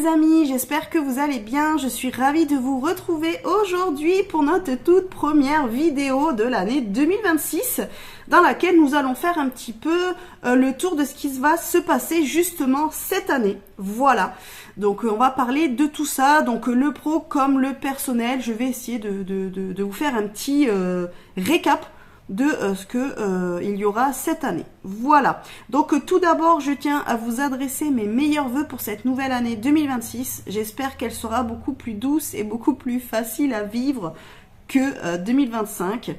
les amis, j'espère que vous allez bien. Je suis ravie de vous retrouver aujourd'hui pour notre toute première vidéo de l'année 2026 dans laquelle nous allons faire un petit peu le tour de ce qui va se passer justement cette année. Voilà, donc on va parler de tout ça, donc le pro comme le personnel. Je vais essayer de vous faire un petit récap de ce que il y aura cette année. Voilà. Donc tout d'abord, je tiens à vous adresser mes meilleurs vœux pour cette nouvelle année 2026. J'espère qu'elle sera beaucoup plus douce et beaucoup plus facile à vivre que 2025,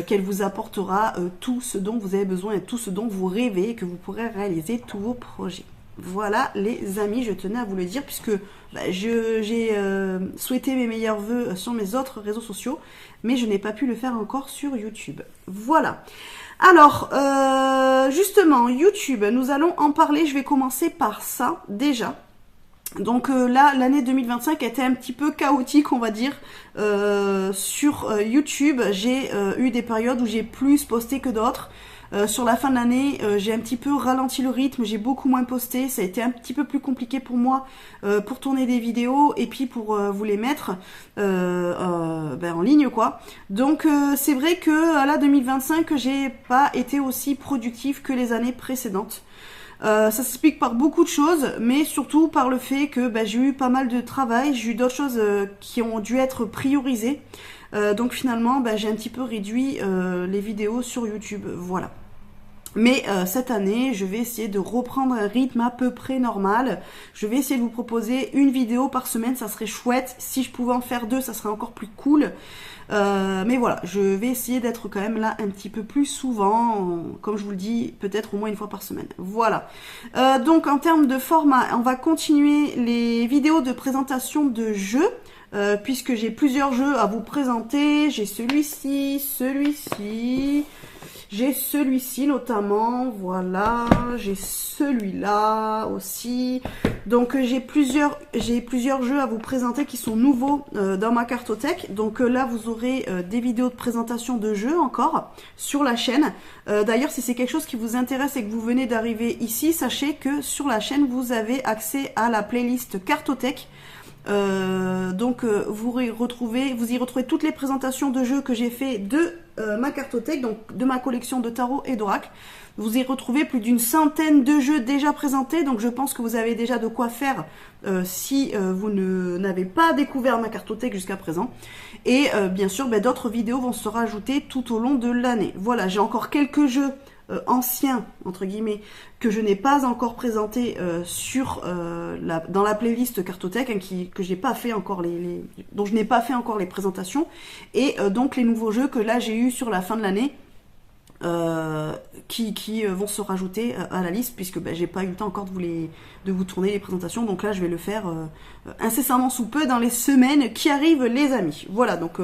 qu'elle vous apportera tout ce dont vous avez besoin et tout ce dont vous rêvez et que vous pourrez réaliser tous vos projets. Voilà les amis, je tenais à vous le dire puisque j'ai souhaité mes meilleurs vœux sur mes autres réseaux sociaux, mais je n'ai pas pu le faire encore sur YouTube. Voilà. Alors, justement, YouTube, nous allons en parler. Je vais commencer par ça déjà. Donc là, l'année 2025 a été un petit peu chaotique, on va dire, sur YouTube. J'ai eu des périodes où j'ai plus posté que d'autres. Sur la fin de l'année, j'ai un petit peu ralenti le rythme, j'ai beaucoup moins posté, ça a été un petit peu plus compliqué pour moi pour tourner des vidéos et puis pour vous les mettre en ligne quoi. Donc c'est vrai que là 2025, j'ai pas été aussi productive que les années précédentes. Ça s'explique par beaucoup de choses, mais surtout par le fait que j'ai eu pas mal de travail, j'ai eu d'autres choses qui ont dû être priorisées. Donc finalement, j'ai un petit peu réduit les vidéos sur YouTube, voilà. Mais cette année, je vais essayer de reprendre un rythme à peu près normal. Je vais essayer de vous proposer une vidéo par semaine, ça serait chouette. Si je pouvais en faire deux, ça serait encore plus cool. Mais voilà, je vais essayer d'être quand même là un petit peu plus souvent, comme je vous le dis, peut-être au moins une fois par semaine. Voilà. Donc en termes de format, on va continuer les vidéos de présentation de jeux. Puisque j'ai plusieurs jeux à vous présenter, j'ai celui-ci, j'ai celui-ci notamment, voilà, j'ai celui-là aussi. Donc j'ai plusieurs jeux à vous présenter qui sont nouveaux dans ma cartothèque. Donc là vous aurez des vidéos de présentation de jeux encore sur la chaîne. D'ailleurs si c'est quelque chose qui vous intéresse et que vous venez d'arriver ici, sachez que sur la chaîne vous avez accès à la playlist cartothèque. Donc vous y retrouvez toutes les présentations de jeux que j'ai fait de ma cartothèque, donc de ma collection de tarot et d'oracle. Vous y retrouvez plus d'une centaine de jeux déjà présentés, donc je pense que vous avez déjà de quoi faire si vous n'avez pas découvert ma cartothèque jusqu'à présent. Et bien sûr, d'autres vidéos vont se rajouter tout au long de l'année. Voilà, j'ai encore quelques jeux anciens, entre guillemets, que je n'ai pas encore présenté dans la playlist cartothèque, que j'ai pas fait encore dont je n'ai pas fait encore les présentations, et donc les nouveaux jeux que là j'ai eu sur la fin de l'année, qui vont se rajouter à la liste, puisque j'ai pas eu le temps encore de vous tourner les présentations, donc là je vais le faire incessamment sous peu dans les semaines qui arrivent les amis. Voilà, donc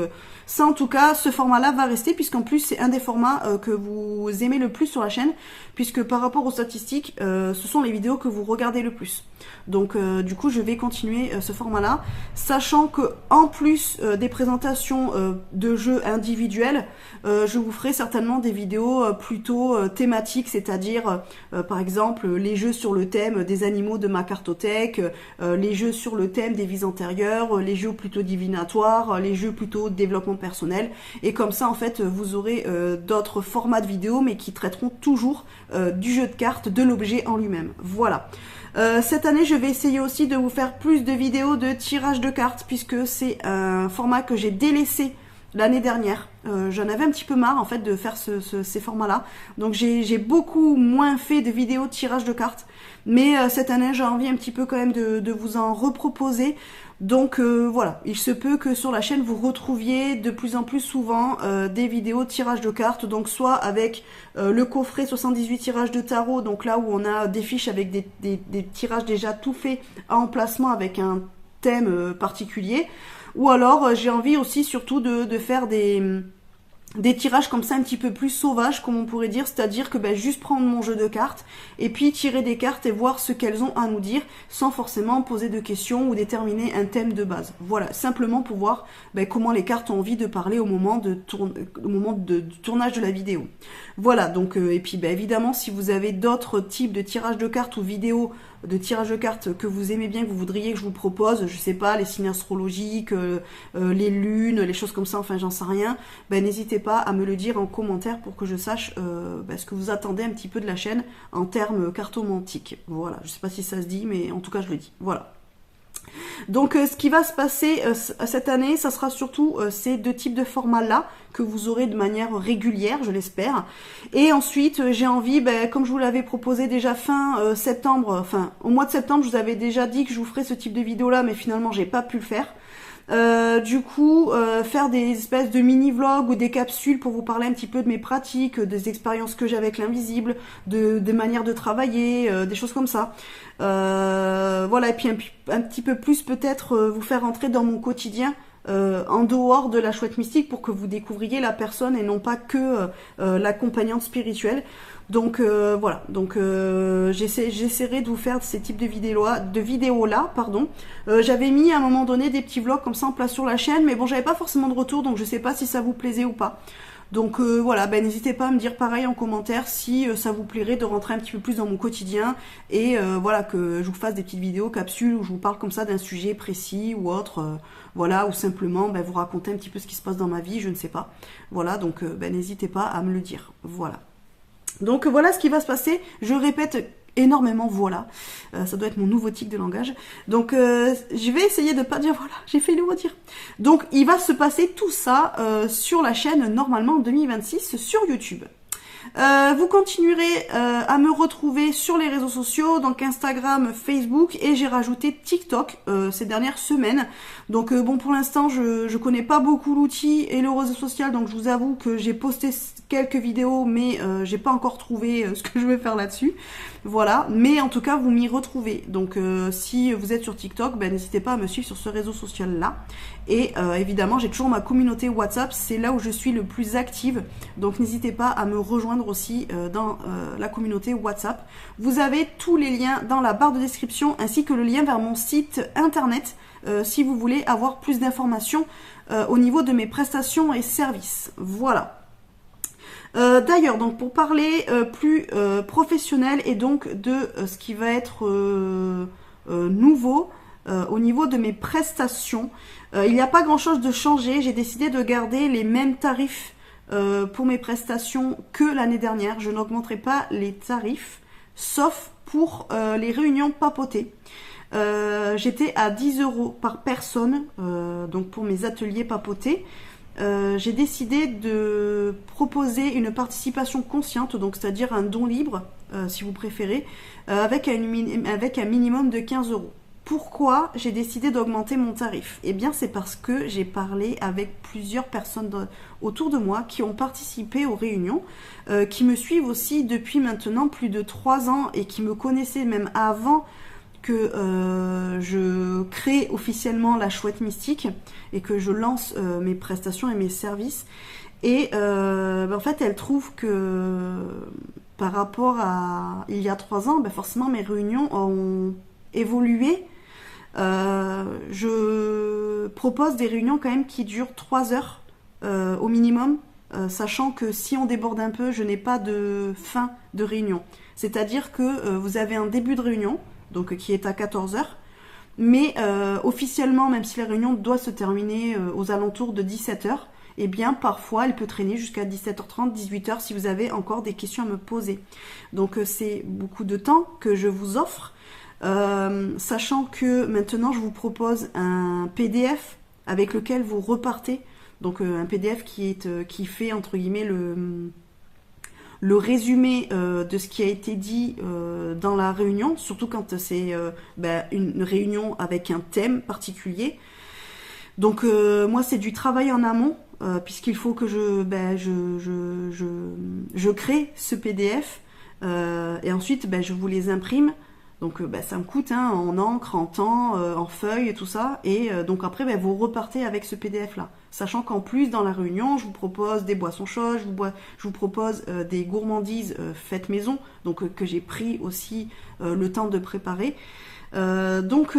ça en tout cas, ce format là va rester, puisqu'en plus c'est un des formats que vous aimez le plus sur la chaîne, puisque par rapport aux statistiques, ce sont les vidéos que vous regardez le plus. Donc du coup je vais continuer ce format là, sachant que en plus des présentations de jeux individuels, je vous ferai certainement des vidéos plutôt thématiques, c'est-à-dire par exemple les jeux sur le thème des animaux de ma cartothèque, les jeux sur le thème des vies antérieures, les jeux plutôt divinatoires, les jeux plutôt développement personnel, et comme ça en fait vous aurez d'autres formats de vidéos mais qui traiteront toujours du jeu de cartes, de l'objet en lui-même. Voilà. Cette année je vais essayer aussi de vous faire plus de vidéos de tirage de cartes, puisque c'est un format que j'ai délaissé l'année dernière. J'en avais un petit peu marre en fait de faire ces formats là, donc j'ai beaucoup moins fait de vidéos de tirage de cartes, mais cette année j'ai envie un petit peu quand même de vous en reproposer. Donc voilà, il se peut que sur la chaîne vous retrouviez de plus en plus souvent des vidéos de tirage de cartes, donc soit avec le coffret 78 tirages de tarot, donc là où on a des fiches avec des tirages déjà tout faits à emplacement avec un thème particulier, ou alors j'ai envie aussi surtout de faire des tirages comme ça un petit peu plus sauvages, comme on pourrait dire, c'est-à-dire que juste prendre mon jeu de cartes et puis tirer des cartes et voir ce qu'elles ont à nous dire, sans forcément poser de questions ou déterminer un thème de base. Voilà, simplement pour voir comment les cartes ont envie de parler au moment du tournage de la vidéo. Voilà, donc et puis évidemment si vous avez d'autres types de tirages de cartes ou vidéos de tirage de cartes que vous aimez bien, que vous voudriez que je vous propose, je sais pas, les signes astrologiques, les lunes, les choses comme ça, enfin j'en sais rien, ben n'hésitez pas à me le dire en commentaire pour que je sache ce que vous attendez un petit peu de la chaîne en termes cartomantiques. Voilà, je sais pas si ça se dit, mais en tout cas je le dis. Voilà. Donc ce qui va se passer cette année, ça sera surtout ces deux types de formats-là que vous aurez de manière régulière, je l'espère. Et ensuite, j'ai envie, comme je vous l'avais proposé déjà fin septembre, enfin au mois de septembre, je vous avais déjà dit que je vous ferais ce type de vidéo-là, mais finalement, j'ai pas pu le faire. Du coup, faire des espèces de mini-vlogs ou des capsules pour vous parler un petit peu de mes pratiques, des expériences que j'ai avec l'invisible, des manières de travailler, des choses comme ça. Voilà, et puis un petit peu plus peut-être vous faire entrer dans mon quotidien en dehors de la chouette mystique pour que vous découvriez la personne et non pas que l'accompagnante spirituelle. Donc voilà, donc j'essaierai de vous faire ces types de vidéos là, pardon. J'avais mis à un moment donné des petits vlogs comme ça en place sur la chaîne, mais bon, j'avais pas forcément de retour, donc je sais pas si ça vous plaisait ou pas. Donc voilà, n'hésitez pas à me dire pareil en commentaire si ça vous plairait de rentrer un petit peu plus dans mon quotidien et voilà, que je vous fasse des petites vidéos, capsules où je vous parle comme ça d'un sujet précis ou autre, voilà, ou simplement vous raconter un petit peu ce qui se passe dans ma vie, je ne sais pas. Voilà, donc n'hésitez pas à me le dire. Voilà. Donc voilà ce qui va se passer, je répète énormément voilà, ça doit être mon nouveau tic de langage, donc je vais essayer de pas dire voilà, j'ai fait le redire. Donc il va se passer tout ça sur la chaîne normalement en 2026 sur YouTube. Vous continuerez à me retrouver sur les réseaux sociaux, donc Instagram, Facebook, et j'ai rajouté TikTok ces dernières semaines. Donc bon, pour l'instant je connais pas beaucoup l'outil et le réseau social, donc je vous avoue que j'ai posté quelques vidéos, mais j'ai pas encore trouvé ce que je vais faire là-dessus. Voilà, mais en tout cas vous m'y retrouvez. Donc si vous êtes sur TikTok, n'hésitez pas à me suivre sur ce réseau social là. Et évidemment j'ai toujours ma communauté WhatsApp, c'est là où je suis le plus active. Donc n'hésitez pas à me rejoindre aussi dans la communauté WhatsApp. Vous avez tous les liens dans la barre de description ainsi que le lien vers mon site internet si vous voulez avoir plus d'informations au niveau de mes prestations et services. Voilà. D'ailleurs, donc pour parler plus professionnel et donc de ce qui va être nouveau au niveau de mes prestations, il n'y a pas grand chose de changé. J'ai décidé de garder les mêmes tarifs pour mes prestations que l'année dernière. Je n'augmenterai pas les tarifs sauf pour les réunions papotées. J'étais à 10 € par personne donc pour mes ateliers papotés. J'ai décidé de proposer une participation consciente, donc c'est-à-dire un don libre, si vous préférez, avec un minimum de 15 €. Pourquoi j'ai décidé d'augmenter mon tarif? Eh bien, c'est parce que j'ai parlé avec plusieurs personnes autour de moi qui ont participé aux réunions, qui me suivent aussi depuis maintenant plus de 3 ans et qui me connaissaient même avant que je crée officiellement la chouette mystique et que je lance mes prestations et mes services. Et en fait, elle trouve que par rapport à il y a 3 ans, forcément mes réunions ont évolué. Je propose des réunions quand même qui durent 3 heures au minimum, sachant que si on déborde un peu, je n'ai pas de fin de réunion. C'est-à-dire que vous avez un début de réunion, donc qui est à 14 heures, mais officiellement, même si la réunion doit se terminer aux alentours de 17 heures, eh bien parfois elle peut traîner jusqu'à 17h30, 18h si vous avez encore des questions à me poser. Donc c'est beaucoup de temps que je vous offre, sachant que maintenant je vous propose un PDF avec lequel vous repartez, donc un PDF qui fait entre guillemets le résumé de ce qui a été dit dans la réunion, surtout quand c'est une réunion avec un thème particulier. Donc moi c'est du travail en amont, puisqu'il faut que je crée ce PDF et ensuite je vous les imprime. Donc ça me coûte en encre, en temps, en feuilles et tout ça. Et donc après vous repartez avec ce PDF là. Sachant qu'en plus dans la réunion, je vous propose des boissons chaudes, je vous propose des gourmandises faites maison, donc que j'ai pris aussi le temps de préparer. Donc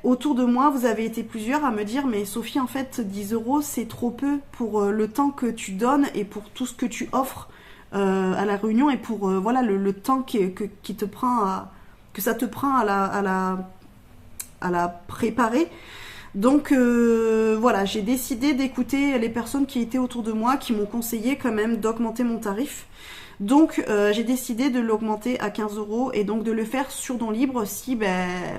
autour de moi, vous avez été plusieurs à me dire mais Sophie, en fait 10 € c'est trop peu pour le temps que tu donnes et pour tout ce que tu offres à la réunion et pour voilà le temps qui te prend que ça te prend à la préparer. Donc voilà, j'ai décidé d'écouter les personnes qui étaient autour de moi, qui m'ont conseillé quand même d'augmenter mon tarif. Donc j'ai décidé de l'augmenter à 15 € et donc de le faire sur Don Libre si,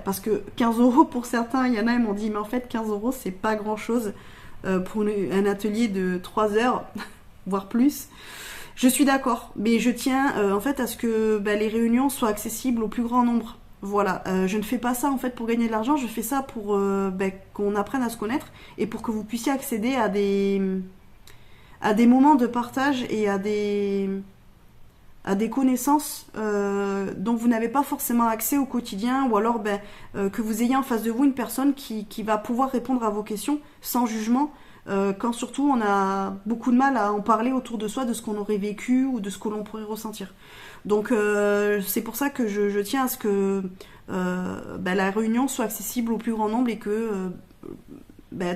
parce que 15 € pour certains, il y en a, ils m'ont dit mais en fait 15 € c'est pas grand chose pour un atelier de 3 heures, voire plus. Je suis d'accord, mais je tiens en fait à ce que les réunions soient accessibles au plus grand nombre. Voilà, je ne fais pas ça en fait pour gagner de l'argent, je fais ça pour qu'on apprenne à se connaître et pour que vous puissiez accéder à des moments de partage et à des connaissances dont vous n'avez pas forcément accès au quotidien, ou alors que vous ayez en face de vous une personne qui va pouvoir répondre à vos questions sans jugement, quand surtout on a beaucoup de mal à en parler autour de soi, de ce qu'on aurait vécu ou de ce que l'on pourrait ressentir. Donc c'est pour ça que je tiens à ce que la réunion soit accessible au plus grand nombre et que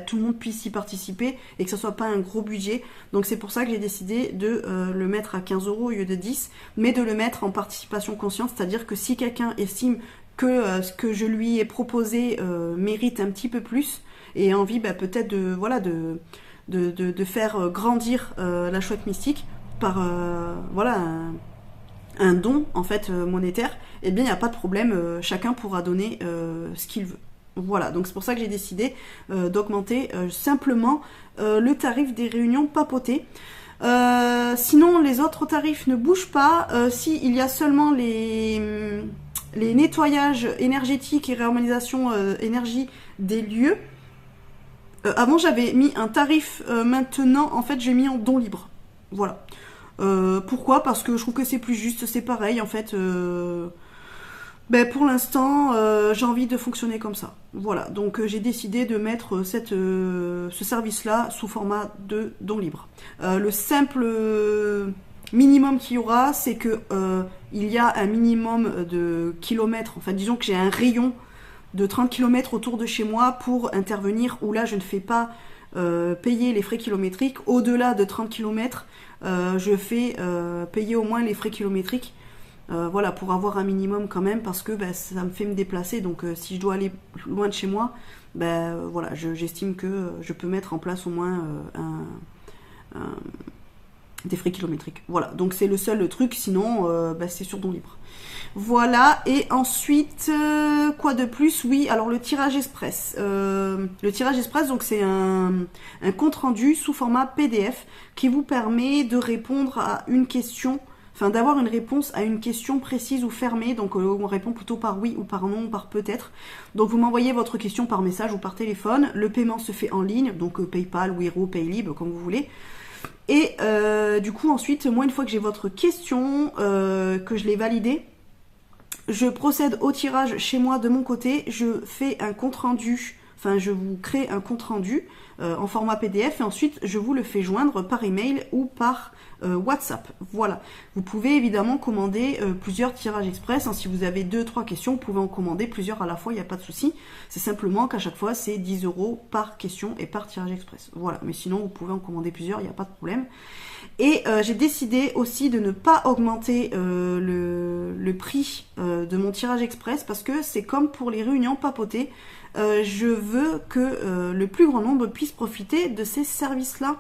tout le monde puisse y participer et que ce soit pas un gros budget. Donc c'est pour ça que j'ai décidé de le mettre à 15 € au lieu de 10, mais de le mettre en participation consciente, c'est-à-dire que si quelqu'un estime que ce que je lui ai proposé mérite un petit peu plus et a envie peut-être de faire grandir la chouette mystique par un don en fait monétaire, eh bien il n'y a pas de problème, chacun pourra donner ce qu'il veut. Voilà, donc c'est pour ça que j'ai décidé d'augmenter simplement le tarif des réunions papotées. Sinon, les autres tarifs ne bougent pas. Il y a seulement les nettoyages énergétiques et réharmonisation énergie des lieux. Avant, j'avais mis un tarif. Maintenant, en fait, j'ai mis en don libre. Voilà. Pourquoi ? Parce que je trouve que c'est plus juste. C'est pareil, en fait. Pour l'instant, j'ai envie de fonctionner comme ça. Voilà, donc j'ai décidé de mettre ce service-là sous format de don libre. Le simple minimum qu'il y aura, c'est que il y a un minimum de kilomètres. Enfin, disons que j'ai un rayon de 30 km autour de chez moi pour intervenir, où là, je ne fais pas payer les frais kilométriques. Au-delà de 30 km, je fais payer au moins les frais kilométriques. Voilà, pour avoir un minimum quand même, parce que ça me fait me déplacer, donc si je dois aller loin de chez moi, voilà, j'estime que je peux mettre en place au moins des frais kilométriques. Voilà, donc c'est le seul truc, sinon c'est sur Don Libre. Voilà, et ensuite, quoi de plus ? Oui, alors le tirage express. Le tirage express, donc c'est un compte rendu sous format PDF qui vous permet de répondre à une question, d'avoir une réponse à une question précise ou fermée, donc on répond plutôt par oui ou par non ou par peut-être. Donc vous m'envoyez votre question par message ou par téléphone, le paiement se fait en ligne, donc PayPal, Wero, Paylib, comme vous voulez. Et du coup ensuite, moi une fois que j'ai votre question, que je l'ai validée, je procède au tirage chez moi de mon côté, je fais un compte rendu, je vous crée un compte rendu en format PDF et ensuite je vous le fais joindre par email ou par WhatsApp. Voilà. Vous pouvez évidemment commander plusieurs tirages express. Si vous avez 2-3 questions, vous pouvez en commander plusieurs à la fois, il n'y a pas de souci. C'est simplement qu'à chaque fois, c'est 10 € par question et par tirage express. Voilà. Mais sinon, vous pouvez en commander plusieurs, il n'y a pas de problème. Et j'ai décidé aussi de ne pas augmenter le prix de mon tirage express parce que c'est comme pour les réunions papotées. Je veux que le plus grand nombre puisse profiter de ces services-là.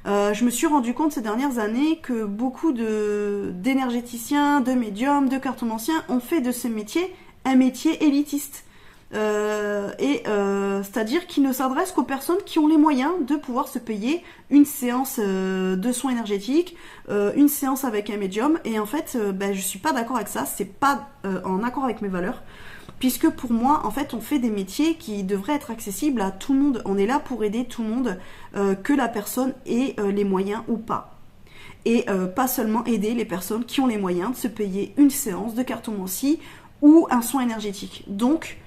Je me suis rendu compte ces dernières années que beaucoup d'énergéticiens, de médiums, de cartomanciens ont fait de ce métier un métier élitiste. C'est-à-dire qu'ils ne s'adressent qu'aux personnes qui ont les moyens de pouvoir se payer une séance de soins énergétiques, une séance avec un médium. Et en fait, je suis pas d'accord avec ça. C'est pas en accord avec mes valeurs. Puisque pour moi, en fait, on fait des métiers qui devraient être accessibles à tout le monde. On est là pour aider tout le monde, que la personne ait les moyens ou pas. Et pas seulement aider les personnes qui ont les moyens de se payer une séance de cartomancie ou un soin énergétique. Donc,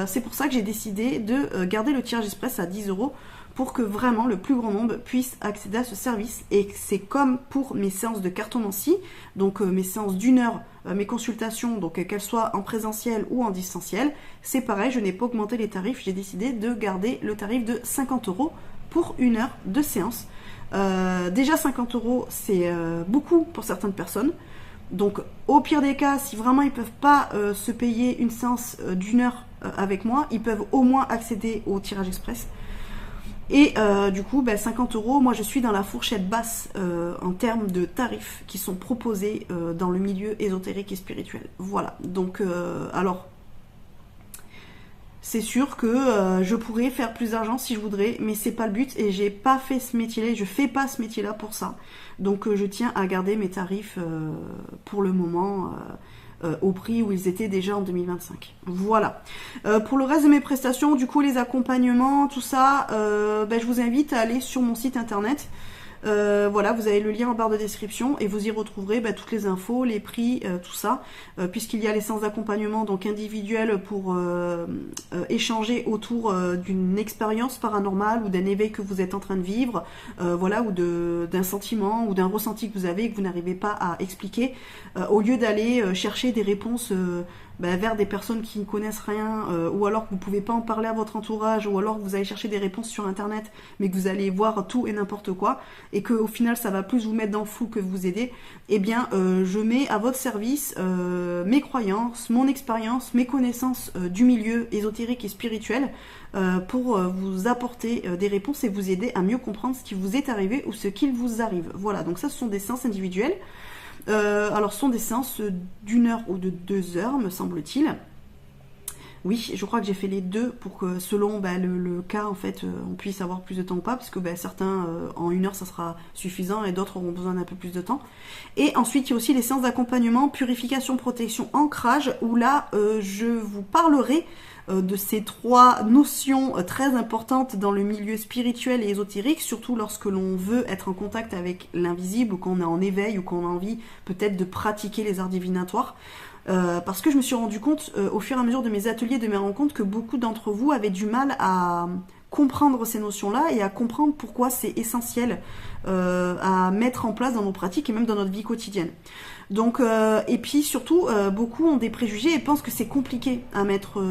c'est pour ça que j'ai décidé de garder le tirage express à 10 € pour que vraiment le plus grand nombre puisse accéder à ce service. Et c'est comme pour mes séances de cartomancie, donc mes séances d'1 heure, mes consultations, donc qu'elles soient en présentiel ou en distanciel, c'est pareil, je n'ai pas augmenté les tarifs, j'ai décidé de garder le tarif de 50 € pour 1 heure de séance. Déjà 50 €, c'est beaucoup pour certaines personnes. Donc au pire des cas, si vraiment ils peuvent pas se payer une séance d'1 heure avec moi, ils peuvent au moins accéder au tirage express. Et du coup, 50 €, moi je suis dans la fourchette basse en termes de tarifs qui sont proposés dans le milieu ésotérique et spirituel. Voilà, donc alors, c'est sûr que je pourrais faire plus d'argent si je voudrais, mais c'est pas le but et j'ai pas fait ce métier-là, je fais pas ce métier-là pour ça. Donc je tiens à garder mes tarifs pour le moment au prix où ils étaient déjà en 2025. Voilà. Pour le reste de mes prestations, du coup les accompagnements, tout ça, je vous invite à aller sur mon site internet. Voilà, vous avez le lien en barre de description et vous y retrouverez toutes les infos, les prix, tout ça, puisqu'il y a les séances d'accompagnement donc individuelles pour échanger autour d'une expérience paranormale ou d'un éveil que vous êtes en train de vivre, voilà, ou d'un sentiment ou d'un ressenti que vous avez et que vous n'arrivez pas à expliquer, au lieu d'aller chercher des réponses vers des personnes qui ne connaissent rien, ou alors que vous ne pouvez pas en parler à votre entourage, ou alors que vous allez chercher des réponses sur internet, mais que vous allez voir tout et n'importe quoi, et qu'au final ça va plus vous mettre dans le flou que vous aider, eh bien je mets à votre service mes croyances, mon expérience, mes connaissances du milieu ésotérique et spirituel, pour vous apporter des réponses et vous aider à mieux comprendre ce qui vous est arrivé ou ce qu'il vous arrive. Voilà, donc ça ce sont des séances individuelles. Alors ce sont des séances d'1 heure ou de 2 heures, me semble-t-il. Oui, je crois que j'ai fait les deux pour que selon le cas, en fait, on puisse avoir plus de temps ou pas, parce que certains, en 1 heure, ça sera suffisant et d'autres auront besoin d'un peu plus de temps. Et ensuite, il y a aussi les séances d'accompagnement, purification, protection, ancrage, où là, je vous parlerai de ces 3 notions très importantes dans le milieu spirituel et ésotérique, surtout lorsque l'on veut être en contact avec l'invisible ou qu'on est en éveil ou qu'on a envie peut-être de pratiquer les arts divinatoires. Parce que je me suis rendu compte au fur et à mesure de mes ateliers, de mes rencontres, que beaucoup d'entre vous avaient du mal à comprendre ces notions-là et à comprendre pourquoi c'est essentiel à mettre en place dans nos pratiques et même dans notre vie quotidienne. Donc, et puis surtout, beaucoup ont des préjugés et pensent que c'est compliqué à mettre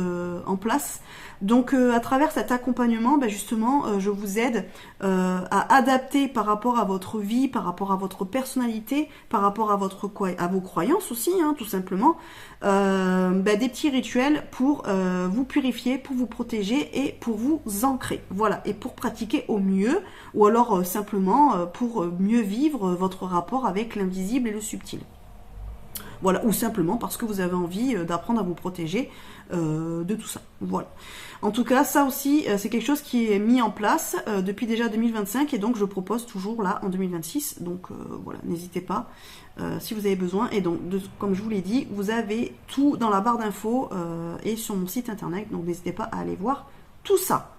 en place. Donc, à travers cet accompagnement, justement, je vous aide à adapter par rapport à votre vie, par rapport à votre personnalité, par rapport à vos croyances aussi, tout simplement, des petits rituels pour vous purifier, pour vous protéger et pour vous ancrer. Voilà, et pour pratiquer au mieux, ou alors simplement pour mieux vivre votre rapport avec l'invisible et le subtil. Voilà, ou simplement parce que vous avez envie d'apprendre à vous protéger de tout ça. Voilà. En tout cas, ça aussi, c'est quelque chose qui est mis en place depuis déjà 2025 et donc je propose toujours là en 2026. Donc voilà, n'hésitez pas si vous avez besoin. Et donc, comme je vous l'ai dit, vous avez tout dans la barre d'infos et sur mon site internet. Donc n'hésitez pas à aller voir tout ça.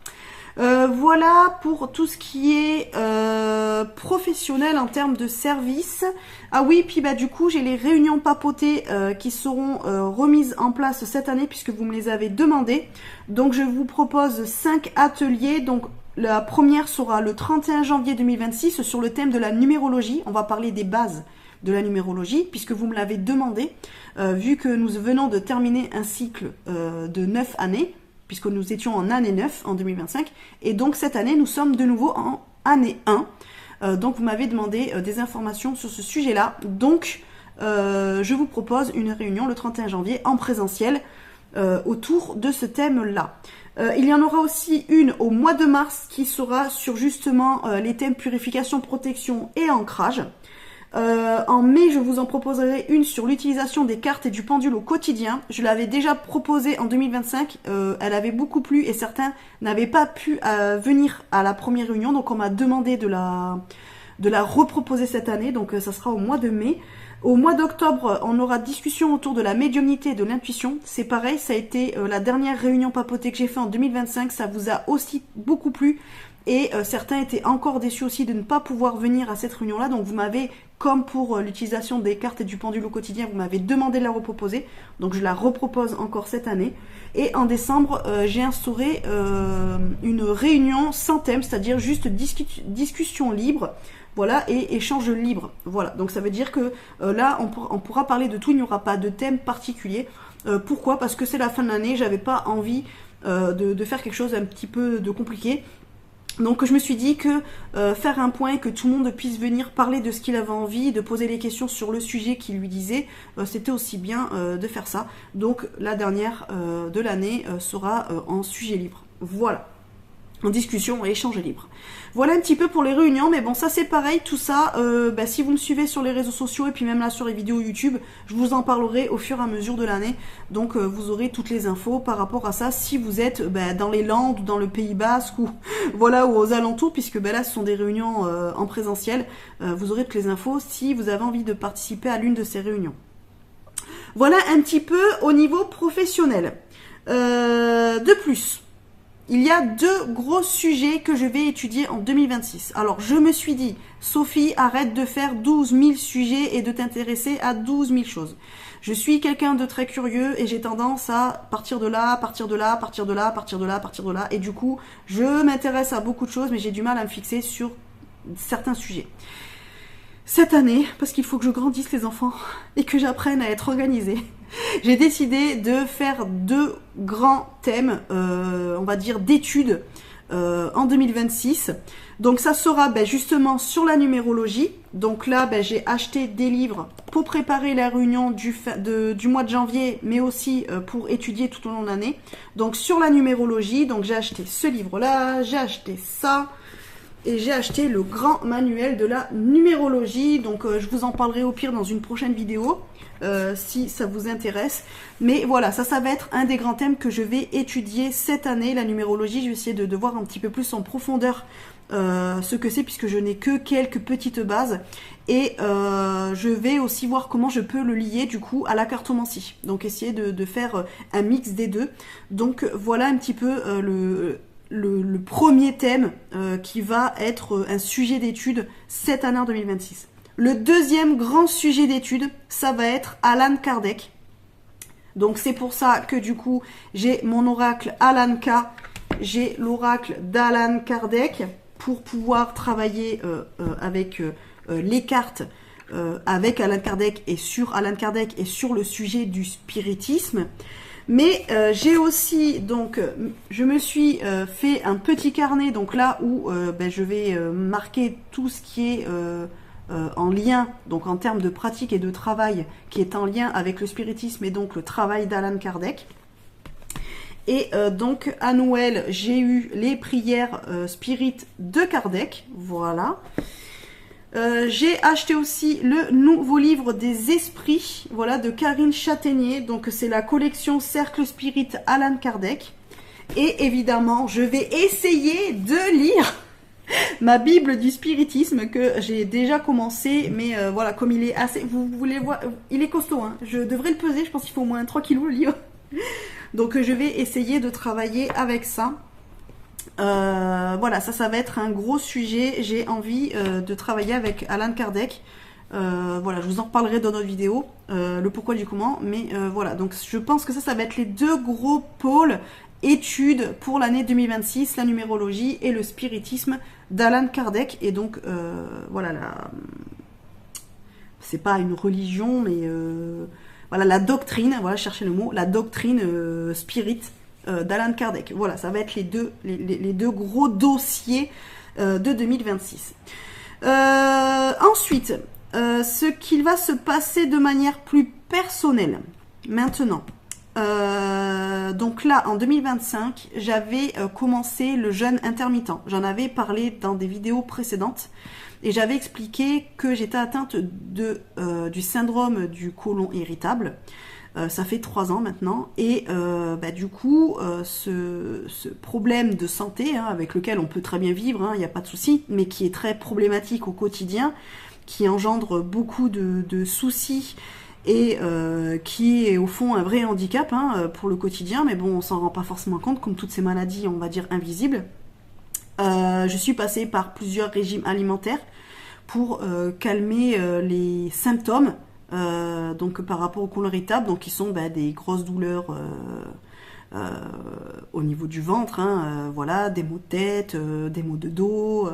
Voilà pour tout ce qui est professionnel en termes de service. Ah oui, puis du coup j'ai les réunions papotées qui seront remises en place cette année puisque vous me les avez demandées. Donc je vous propose 5 ateliers. Donc la première sera le 31 janvier 2026 sur le thème de la numérologie. On va parler des bases de la numérologie puisque vous me l'avez demandé, vu que nous venons de terminer un cycle de 9 années. Puisque nous étions en année 9 en 2025. Et donc cette année, nous sommes de nouveau en année 1. Donc vous m'avez demandé des informations sur ce sujet-là. Donc je vous propose une réunion le 31 janvier en présentiel autour de ce thème-là. Il y en aura aussi une au mois de mars qui sera sur justement les thèmes purification, protection et ancrage. En mai, je vous en proposerai une sur l'utilisation des cartes et du pendule au quotidien. Je l'avais déjà proposée en 2025, elle avait beaucoup plu et certains n'avaient pas pu venir à la première réunion, donc on m'a demandé de la reproposer cette année, donc ça sera au mois de mai. Au mois d'octobre, on aura discussion autour de la médiumnité et de l'intuition. C'est pareil, ça a été la dernière réunion papotée que j'ai fait en 2025, ça vous a aussi beaucoup plu. Et certains étaient encore déçus aussi de ne pas pouvoir venir à cette réunion-là. Donc vous m'avez, comme pour l'utilisation des cartes et du pendule au quotidien, vous m'avez demandé de la reproposer. Donc je la repropose encore cette année. Et en décembre, j'ai instauré une réunion sans thème, c'est-à-dire juste discussion libre. Voilà, et échange libre. Voilà, donc ça veut dire que là, on pourra parler de tout, il n'y aura pas de thème particulier. Pourquoi? Parce que c'est la fin de l'année, j'avais pas envie de faire quelque chose un petit peu de compliqué. Donc je me suis dit que faire un point et que tout le monde puisse venir parler de ce qu'il avait envie, de poser les questions sur le sujet qu'il lui disait, c'était aussi bien de faire ça. Donc la dernière de l'année sera en sujet libre. Voilà. En discussion et échange libre. Voilà un petit peu pour les réunions, mais bon, ça c'est pareil, tout ça, si vous me suivez sur les réseaux sociaux et puis même là sur les vidéos YouTube, je vous en parlerai au fur et à mesure de l'année, donc vous aurez toutes les infos par rapport à ça, si vous êtes dans les Landes ou dans le Pays Basque ou voilà, ou aux alentours, puisque là ce sont des réunions en présentiel, vous aurez toutes les infos si vous avez envie de participer à l'une de ces réunions. Voilà un petit peu au niveau professionnel. De plus, il y a 2 gros sujets que je vais étudier en 2026. Alors, je me suis dit, Sophie, arrête de faire 12 000 sujets et de t'intéresser à 12 000 choses. Je suis quelqu'un de très curieux et j'ai tendance à partir de là, partir de là, partir de là, partir de là, partir de là. Et du coup, je m'intéresse à beaucoup de choses, mais j'ai du mal à me fixer sur certains sujets. Cette année, parce qu'il faut que je grandisse les enfants et que j'apprenne à être organisée, j'ai décidé de faire 2 grands thèmes, on va dire d'études en 2026. Donc ça sera justement sur la numérologie. Donc là, j'ai acheté des livres pour préparer la réunion du mois de janvier, mais aussi pour étudier tout au long de l'année. Donc sur la numérologie, donc j'ai acheté ce livre-là, j'ai acheté ça. Et j'ai acheté le grand manuel de la numérologie, donc je vous en parlerai au pire dans une prochaine vidéo, si ça vous intéresse. Mais voilà, ça va être un des grands thèmes que je vais étudier cette année, la numérologie. Je vais essayer de voir un petit peu plus en profondeur ce que c'est, puisque je n'ai que quelques petites bases. Et je vais aussi voir comment je peux le lier du coup à la cartomancie. Donc essayer de faire un mix des deux. Donc voilà un petit peu le premier thème qui va être un sujet d'étude cette année en 2026. Le deuxième grand sujet d'étude, ça va être Alan Kardec. Donc c'est pour ça que du coup, j'ai mon oracle Alan K, j'ai l'oracle d'Alan Kardec pour pouvoir travailler avec les cartes avec Alan Kardec et sur Alan Kardec et sur le sujet du spiritisme. Mais j'ai aussi, donc, je me suis fait un petit carnet, donc là où je vais marquer tout ce qui est en lien, donc en termes de pratique et de travail, qui est en lien avec le spiritisme et donc le travail d'Alan Kardec. Et donc à Noël, j'ai eu les prières spirit de Kardec, voilà. J'ai acheté aussi le nouveau livre des esprits, voilà, de Karine Châtaignier. Donc c'est la collection Cercle Spirit Alan Kardec. Et évidemment, je vais essayer de lire ma Bible du spiritisme que j'ai déjà commencé. Mais voilà, comme il est assez, vous voulez voir, il est costaud, hein. Je devrais le peser, je pense qu'il faut au moins 3 kilos le livre. Donc je vais essayer de travailler avec ça. Voilà, ça va être un gros sujet. J'ai envie de travailler avec Alan Kardec. Voilà, je vous en reparlerai dans notre vidéo, le pourquoi du comment. Mais voilà, donc je pense que ça va être les 2 gros pôles études pour l'année 2026, la numérologie et le spiritisme d'Alan Kardec. Et donc, voilà, c'est pas une religion, mais voilà, la doctrine, voilà, cherchez le mot, la doctrine spirit d'Alan Kardec. Voilà, ça va être les deux gros dossiers de 2026. Ensuite, ce qu'il va se passer de manière plus personnelle maintenant. Donc là, en 2025, j'avais commencé le jeûne intermittent. J'en avais parlé dans des vidéos précédentes et j'avais expliqué que j'étais atteinte du syndrome du côlon irritable. Ça fait 3 ans maintenant et du coup ce problème de santé avec lequel on peut très bien vivre, il n'y a pas de souci, mais qui est très problématique au quotidien, qui engendre beaucoup de soucis et qui est au fond un vrai handicap pour le quotidien, mais bon, on s'en rend pas forcément compte, comme toutes ces maladies, on va dire, invisibles. Je suis passée par plusieurs régimes alimentaires pour calmer les symptômes, donc par rapport au côlon irritable, donc qui sont des grosses douleurs au niveau du ventre, hein, voilà, des maux de tête, des maux de dos.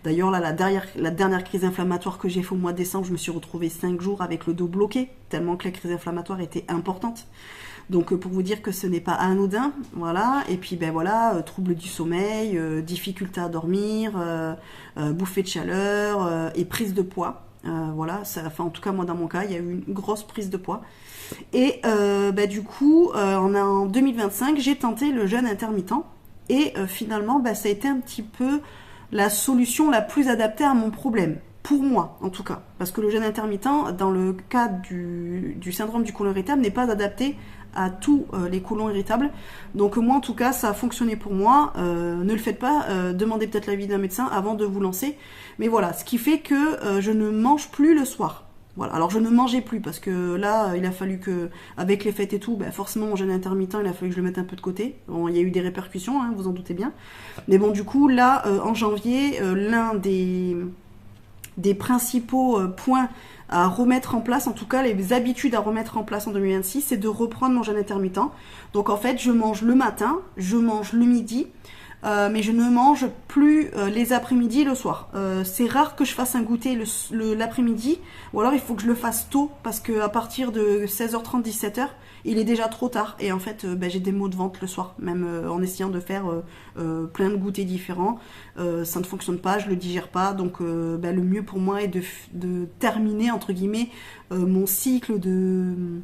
D'ailleurs, là, la dernière crise inflammatoire que j'ai fait au mois de décembre, je me suis retrouvée 5 jours avec le dos bloqué, tellement que la crise inflammatoire était importante. Donc pour vous dire que ce n'est pas anodin, voilà. Et puis ben voilà, troubles du sommeil, difficulté à dormir, bouffée de chaleur et prise de poids. Voilà, ça, enfin en tout cas moi dans mon cas, il y a eu une grosse prise de poids. Et du coup, en 2025, j'ai tenté le jeûne intermittent et finalement, ça a été un petit peu la solution la plus adaptée à mon problème. Pour moi, en tout cas. Parce que le jeûne intermittent, dans le cas du syndrome du côlon irritable, n'est pas adapté à tous les côlons irritables. Donc moi, en tout cas, ça a fonctionné pour moi. Ne le faites pas. Demandez peut-être l'avis d'un médecin avant de vous lancer. Mais voilà, ce qui fait que je ne mange plus le soir. Voilà. Alors je ne mangeais plus parce que là, il a fallu que, avec les fêtes et tout, forcément mon jeûne intermittent, il a fallu que je le mette un peu de côté. Bon, il y a eu des répercussions, hein, vous en doutez bien. Mais bon, du coup, là, en janvier, l'un des principaux points à remettre en place, en tout cas les habitudes à remettre en place en 2026, c'est de reprendre mon jeûne intermittent. Donc en fait, je mange le matin, je mange le midi, mais je ne mange plus les après-midi et le soir. C'est rare que je fasse un goûter l'après-midi, ou alors il faut que je le fasse tôt, parce qu'à partir de 16h30, 17h, il est déjà trop tard. Et en fait, j'ai des maux de ventre le soir, même en essayant de faire plein de goûters différents. Ça ne fonctionne pas, je le digère pas. Donc le mieux pour moi est de terminer, entre guillemets, mon cycle de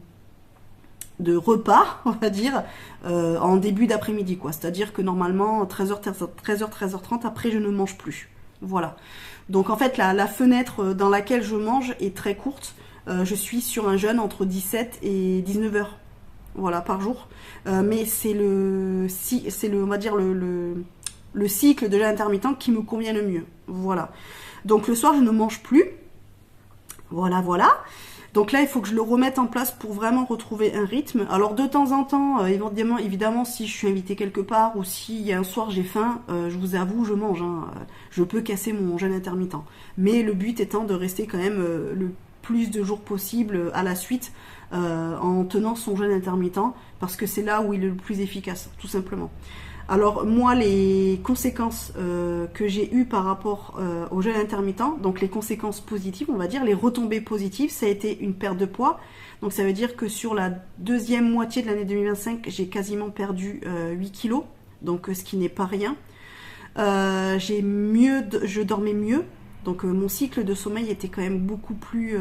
repas, on va dire, en début d'après-midi, quoi. C'est-à-dire que normalement, 13h, 13h30, après, je ne mange plus. Voilà. Donc en fait, la fenêtre dans laquelle je mange est très courte. Je suis sur un jeûne entre 17 et 19 heures. Voilà, par jour. Mais c'est on va dire, le cycle de jeûne intermittent qui me convient le mieux. Voilà. Donc le soir, je ne mange plus. Voilà, voilà. Donc là, il faut que je le remette en place pour vraiment retrouver un rythme. Alors de temps en temps, évidemment, si je suis invitée quelque part ou si un soir j'ai faim, je vous avoue, je mange. Hein. Je peux casser mon jeûne intermittent. Mais le but étant de rester quand même le plus de jours possible à la suite en tenant son jeûne intermittent, parce que c'est là où il est le plus efficace, tout simplement. Alors moi, les conséquences que j'ai eues par rapport au jeûne intermittent, donc les conséquences positives, on va dire, les retombées positives, ça a été une perte de poids. Donc ça veut dire que sur la deuxième moitié de l'année 2025, j'ai quasiment perdu 8 kilos, donc ce qui n'est pas rien. Je dormais mieux. Donc mon cycle de sommeil était quand même beaucoup plus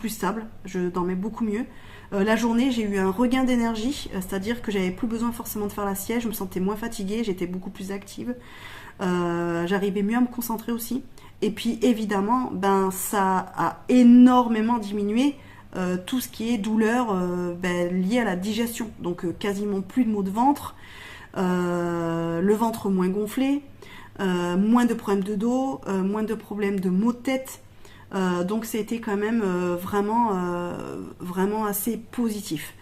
stable, je dormais beaucoup mieux. La journée, j'ai eu un regain d'énergie, c'est-à-dire que j'avais plus besoin forcément de faire la sieste, je me sentais moins fatiguée, j'étais beaucoup plus active, j'arrivais mieux à me concentrer aussi. Et puis évidemment, ça a énormément diminué tout ce qui est douleur liée à la digestion. Donc quasiment plus de maux de ventre, le ventre moins gonflé. Moins de problèmes de dos, moins de problèmes de maux de tête. Donc c'était quand même vraiment assez positif.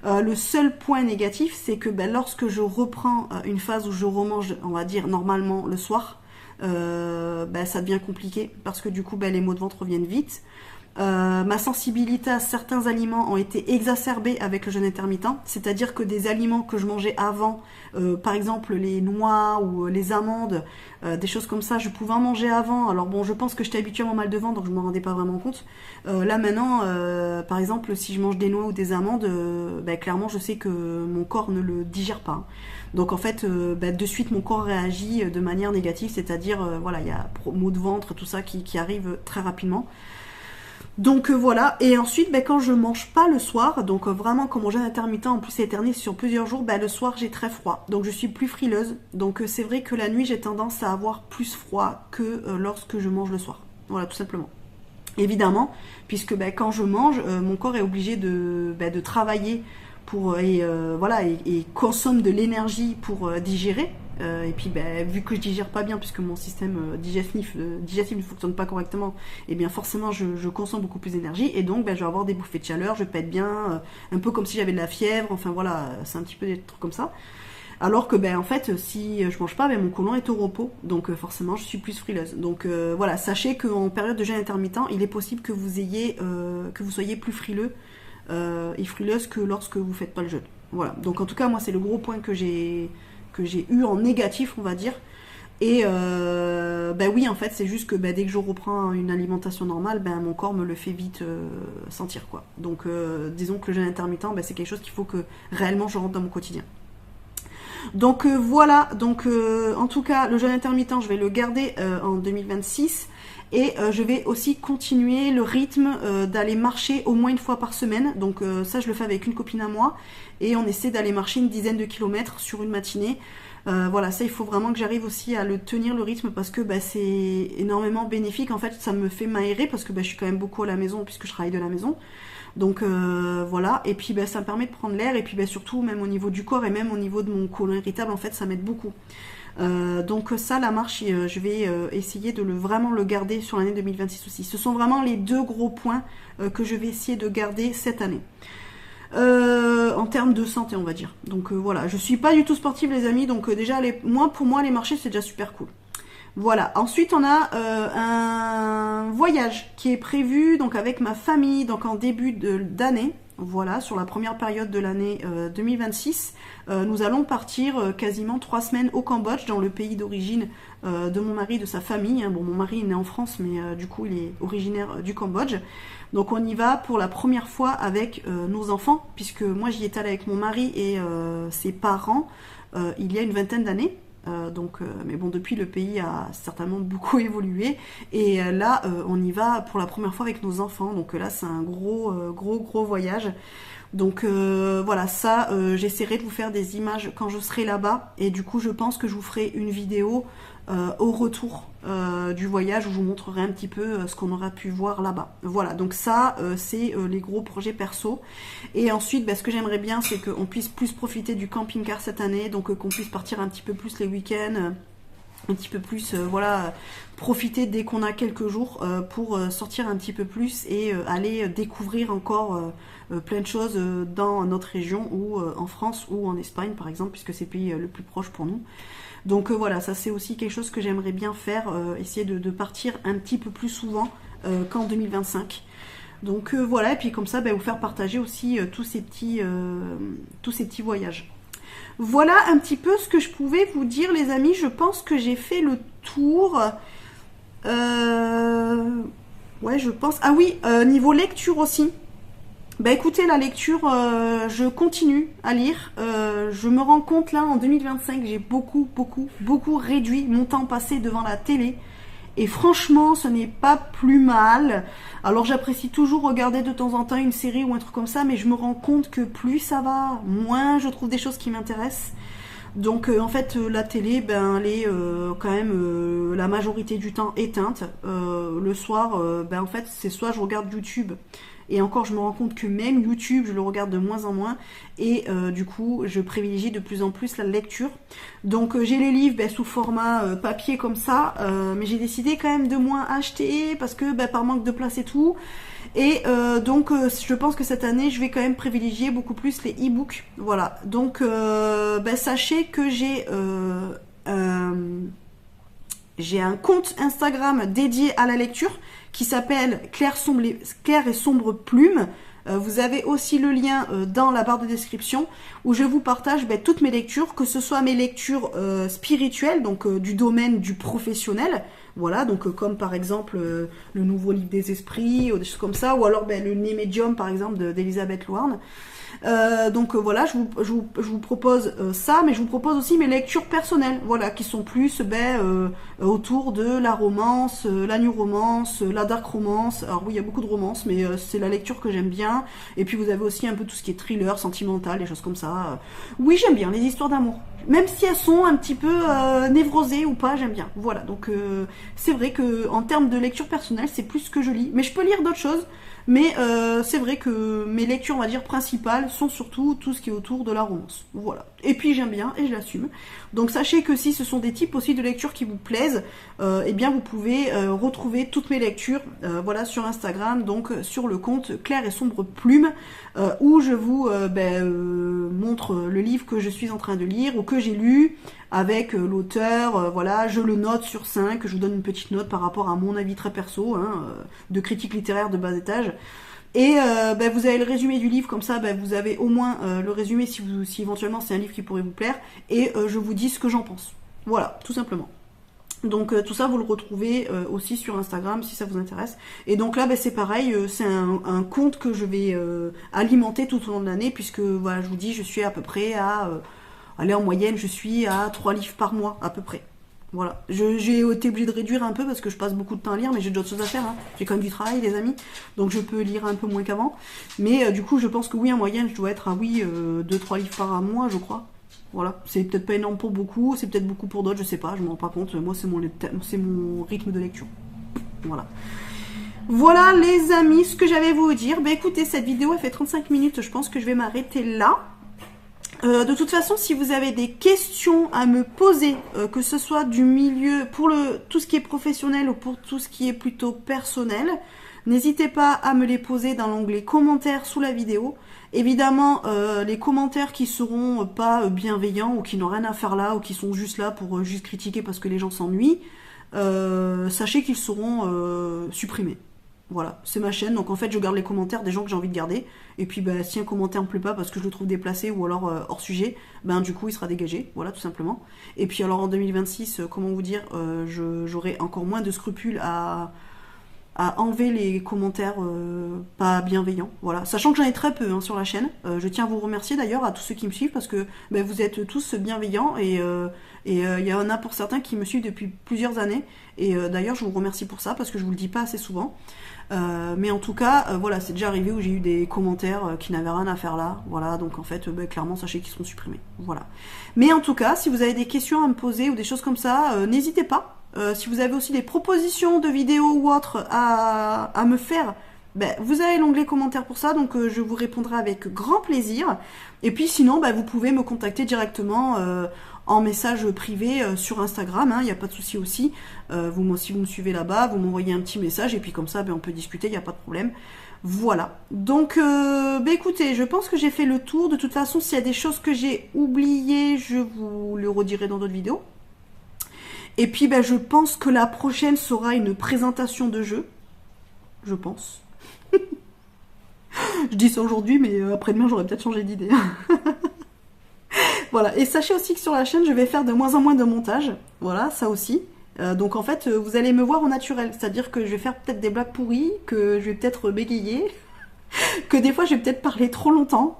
Le seul point négatif, c'est que lorsque je reprends une phase où je remange, on va dire normalement le soir, ça devient compliqué parce que du coup les maux de ventre reviennent vite. Ma sensibilité à certains aliments ont été exacerbée avec le jeûne intermittent, c'est-à-dire que des aliments que je mangeais avant, par exemple les noix ou les amandes, des choses comme ça, je pouvais en manger avant. Alors bon, je pense que j'étais habituée à mon mal de ventre, donc je ne m'en rendais pas vraiment compte. Là maintenant, par exemple, si je mange des noix ou des amandes, clairement je sais que mon corps ne le digère pas. Donc en fait, de suite mon corps réagit de manière négative, c'est-à-dire il y a maux de ventre, tout ça qui arrive très rapidement. Donc voilà, et ensuite quand je mange pas le soir, donc vraiment quand mon jeûne intermittent en plus est éterné sur plusieurs jours, le soir j'ai très froid, donc je suis plus frileuse, donc c'est vrai que la nuit j'ai tendance à avoir plus froid que lorsque je mange le soir, voilà tout simplement. Évidemment, puisque quand je mange, mon corps est obligé de travailler pour et consomme de l'énergie pour digérer. Et puis vu que je digère pas bien puisque mon système digestif ne fonctionne pas correctement, et bien forcément je consomme beaucoup plus d'énergie et donc je vais avoir des bouffées de chaleur, je pète bien, un peu comme si j'avais de la fièvre, enfin voilà, c'est un petit peu des trucs comme ça. Alors que en fait si je mange pas, mon côlon est au repos, donc forcément je suis plus frileuse. Donc voilà, sachez qu'en période de jeûne intermittent, il est possible que vous soyez plus frileux et frileuse que lorsque vous faites pas le jeûne. Voilà, donc en tout cas moi c'est le gros point que j'ai eu en négatif, on va dire. Et bah oui, en fait, c'est juste que bah, dès que je reprends une alimentation normale, bah, mon corps me le fait vite sentir, quoi. Donc, disons que le jeûne intermittent, bah, c'est quelque chose qu'il faut que réellement je rentre dans mon quotidien. Donc voilà, donc en tout cas, le jeûne intermittent, je vais le garder en 2026. Et je vais aussi continuer le rythme d'aller marcher au moins une fois par semaine. Donc ça, je le fais avec une copine à moi. Et on essaie d'aller marcher une dizaine de kilomètres sur une matinée. Voilà, ça, il faut vraiment que j'arrive aussi à le tenir, le rythme, parce que bah, c'est énormément bénéfique. En fait, ça me fait m'aérer, parce que bah, je suis quand même beaucoup à la maison, puisque je travaille de la maison. Donc voilà, et puis bah, ça me permet de prendre l'air, et puis bah, surtout, même au niveau du corps, et même au niveau de mon côlon irritable, en fait, ça m'aide beaucoup. Donc ça, la marche, je vais essayer de vraiment le garder sur l'année 2026 aussi. Ce sont vraiment les deux gros points que je vais essayer de garder cette année. En termes de santé, on va dire. Donc voilà, je suis pas du tout sportive, les amis, donc déjà, pour moi, les marchés, c'est déjà super cool. Voilà, ensuite on a un voyage qui est prévu donc avec ma famille, donc en début d'année. Voilà, sur la première période de l'année 2026, nous allons partir quasiment 3 semaines au Cambodge, dans le pays d'origine de mon mari, de sa famille. Bon, mon mari est né en France, mais du coup, il est originaire du Cambodge. Donc, on y va pour la première fois avec nos enfants, puisque moi, j'y étais allée avec mon mari et ses parents il y a une vingtaine d'années. Mais bon, depuis le pays a certainement beaucoup évolué et là on y va pour la première fois avec nos enfants, donc là c'est un gros voyage. Donc voilà, ça j'essaierai de vous faire des images quand je serai là-bas et du coup je pense que je vous ferai une vidéo au retour du voyage où je vous montrerai un petit peu ce qu'on aura pu voir là-bas. Voilà, donc ça c'est les gros projets perso. Et ensuite ce que j'aimerais bien c'est qu'on puisse plus profiter du camping-car cette année, donc qu'on puisse partir un petit peu plus les week-ends, un petit peu plus voilà, profiter dès qu'on a quelques jours pour sortir un petit peu plus et aller découvrir encore plein de choses dans notre région ou en France ou en Espagne par exemple, puisque c'est le pays le plus proche pour nous. Donc voilà, ça c'est aussi quelque chose que j'aimerais bien faire, essayer de partir un petit peu plus souvent qu'en 2025. Donc voilà, et puis comme ça, vous faire partager aussi tous ces petits voyages. Voilà un petit peu ce que je pouvais vous dire, les amis. Je pense que j'ai fait le tour. Ouais, je pense. Ah oui, niveau lecture aussi. Écoutez, la lecture, je continue à lire. Je me rends compte là, en 2025, j'ai beaucoup réduit mon temps passé devant la télé. Et franchement, ce n'est pas plus mal. Alors j'apprécie toujours regarder de temps en temps une série ou un truc comme ça, mais je me rends compte que plus ça va, moins je trouve des choses qui m'intéressent. Donc en fait la télé, elle est quand même la majorité du temps éteinte. Le soir, en fait c'est soit je regarde YouTube, et encore je me rends compte que même YouTube je le regarde de moins en moins, et du coup je privilégie de plus en plus la lecture. Donc j'ai les livres sous format papier comme ça, mais j'ai décidé quand même de moins acheter parce que par manque de place et tout. Et donc je pense que cette année je vais quand même privilégier beaucoup plus les e-books. Voilà, donc sachez que j'ai un compte Instagram dédié à la lecture qui s'appelle Claire et Sombre Plume. Vous avez aussi le lien dans la barre de description où je vous partage toutes mes lectures, que ce soit mes lectures spirituelles, donc du domaine du professionnel, voilà, donc comme par exemple le nouveau livre des esprits, ou des choses comme ça, ou alors le Nez Médium par exemple d'Elisabeth Louarn. Donc voilà, je vous propose ça, mais je vous propose aussi mes lectures personnelles, voilà, qui sont plus autour de la romance, la new romance, la dark romance. Alors oui, il y a beaucoup de romance, mais c'est la lecture que j'aime bien. Et puis vous avez aussi un peu tout ce qui est thriller, sentimental, des choses comme ça. Oui, j'aime bien les histoires d'amour, même si elles sont un petit peu névrosées ou pas, j'aime bien. Voilà, donc c'est vrai que en termes de lecture personnelle, c'est plus ce que je lis, mais je peux lire d'autres choses. Mais c'est vrai que mes lectures, on va dire, principales sont surtout tout ce qui est autour de la romance. Voilà. Et puis j'aime bien et je l'assume. Donc sachez que si ce sont des types aussi de lectures qui vous plaisent, eh bien vous pouvez retrouver toutes mes lectures voilà, sur Instagram, donc sur le compte Claire et Sombre Plume, où je vous montre le livre que je suis en train de lire ou que j'ai lu avec l'auteur, voilà, je le note sur 5, je vous donne une petite note par rapport à mon avis très perso, de critique littéraire de bas étage. Et vous avez le résumé du livre, comme ça vous avez au moins le résumé si éventuellement c'est un livre qui pourrait vous plaire, et je vous dis ce que j'en pense. Voilà, tout simplement. Donc tout ça vous le retrouvez aussi sur Instagram si ça vous intéresse. Et donc là c'est pareil, c'est un compte que je vais alimenter tout au long de l'année, puisque voilà, je vous dis, je suis à peu près à allez, en moyenne je suis à 3 livres par mois à peu près. Voilà, j'ai été obligée de réduire un peu parce que je passe beaucoup de temps à lire, mais j'ai d'autres choses à faire, hein. J'ai quand même du travail, les amis, donc je peux lire un peu moins qu'avant. Mais du coup je pense que oui, en moyenne je dois être à 2-3 livres par mois, je crois. Voilà, c'est peut-être pas énorme pour beaucoup, c'est peut-être beaucoup pour d'autres, je sais pas, je m'en rends pas compte. Moi, c'est mon rythme de lecture. Voilà. Voilà les amis, ce que j'avais à vous dire. Écoutez, cette vidéo elle fait 35 minutes, je pense que je vais m'arrêter là. De toute façon, si vous avez des questions à me poser, que ce soit du milieu pour tout ce qui est professionnel ou pour tout ce qui est plutôt personnel, n'hésitez pas à me les poser dans l'onglet commentaires sous la vidéo. Évidemment, les commentaires qui seront pas bienveillants ou qui n'ont rien à faire là ou qui sont juste là pour juste critiquer parce que les gens s'ennuient, sachez qu'ils seront supprimés. Voilà, c'est ma chaîne, donc en fait je garde les commentaires des gens que j'ai envie de garder, et puis si un commentaire me plaît pas parce que je le trouve déplacé ou alors hors sujet, du coup il sera dégagé, voilà tout simplement. Et puis alors en 2026, comment vous dire, j'aurai encore moins de scrupules à enlever les commentaires pas bienveillants, voilà, sachant que j'en ai très peu sur la chaîne. Je tiens à vous remercier d'ailleurs à tous ceux qui me suivent parce que vous êtes tous bienveillants, et il y en a pour certains qui me suivent depuis plusieurs années, et d'ailleurs je vous remercie pour ça parce que je vous le dis pas assez souvent. Mais en tout cas, voilà, c'est déjà arrivé où j'ai eu des commentaires qui n'avaient rien à faire là, voilà, donc en fait, clairement, sachez qu'ils seront supprimés, voilà. Mais en tout cas, si vous avez des questions à me poser ou des choses comme ça, n'hésitez pas. Si vous avez aussi des propositions de vidéos ou autres à me faire, vous avez l'onglet commentaires pour ça, donc je vous répondrai avec grand plaisir. Et puis sinon, vous pouvez me contacter directement en message privé sur Instagram, il n'y a pas de souci aussi. Si vous me suivez là-bas, vous m'envoyez un petit message et puis comme ça, on peut discuter, il n'y a pas de problème. Voilà. Donc, écoutez, je pense que j'ai fait le tour. De toute façon, s'il y a des choses que j'ai oubliées, je vous le redirai dans d'autres vidéos. Et puis, je pense que la prochaine sera une présentation de jeu. Je pense. Je dis ça aujourd'hui, mais après-demain, j'aurais peut-être changé d'idée. Voilà, et sachez aussi que sur la chaîne, je vais faire de moins en moins de montage. Voilà, ça aussi. Donc en fait, vous allez me voir au naturel. C'est-à-dire que je vais faire peut-être des blagues pourries, que je vais peut-être bégayer, que des fois je vais peut-être parler trop longtemps.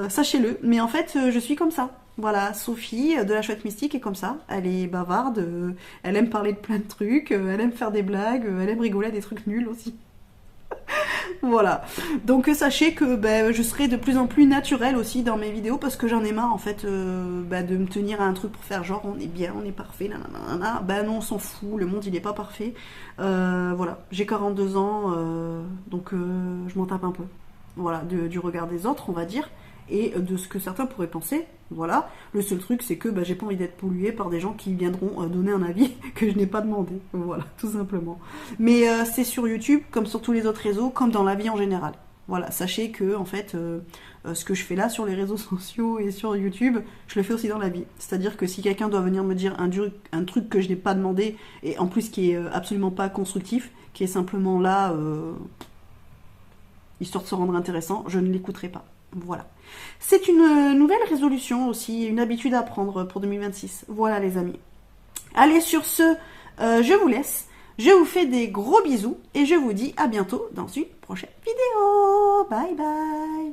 Sachez-le. Mais en fait, je suis comme ça. Voilà, Sophie de la Chouette Mystique est comme ça. Elle est bavarde, elle aime parler de plein de trucs, elle aime faire des blagues, elle aime rigoler à des trucs nuls aussi. Voilà, donc sachez que je serai de plus en plus naturelle aussi dans mes vidéos parce que j'en ai marre en fait de me tenir à un truc pour faire genre on est bien, on est parfait, nanana. Non, on s'en fout, le monde il est pas parfait. Voilà, j'ai 42 ans, donc je m'en tape un peu. Voilà, du regard des autres on va dire, et de ce que certains pourraient penser. Voilà, le seul truc c'est que j'ai pas envie d'être polluée par des gens qui viendront donner un avis que je n'ai pas demandé, voilà, tout simplement. Mais c'est sur YouTube, comme sur tous les autres réseaux, comme dans la vie en général. Voilà, sachez que en fait, ce que je fais là sur les réseaux sociaux et sur YouTube, je le fais aussi dans la vie. C'est-à-dire que si quelqu'un doit venir me dire un truc que je n'ai pas demandé, et en plus qui est absolument pas constructif, qui est simplement là, histoire de se rendre intéressant, je ne l'écouterai pas. Voilà. C'est une nouvelle résolution aussi, une habitude à prendre pour 2026. Voilà les amis. Allez, sur ce, je vous laisse. Je vous fais des gros bisous et je vous dis à bientôt dans une prochaine vidéo. Bye bye.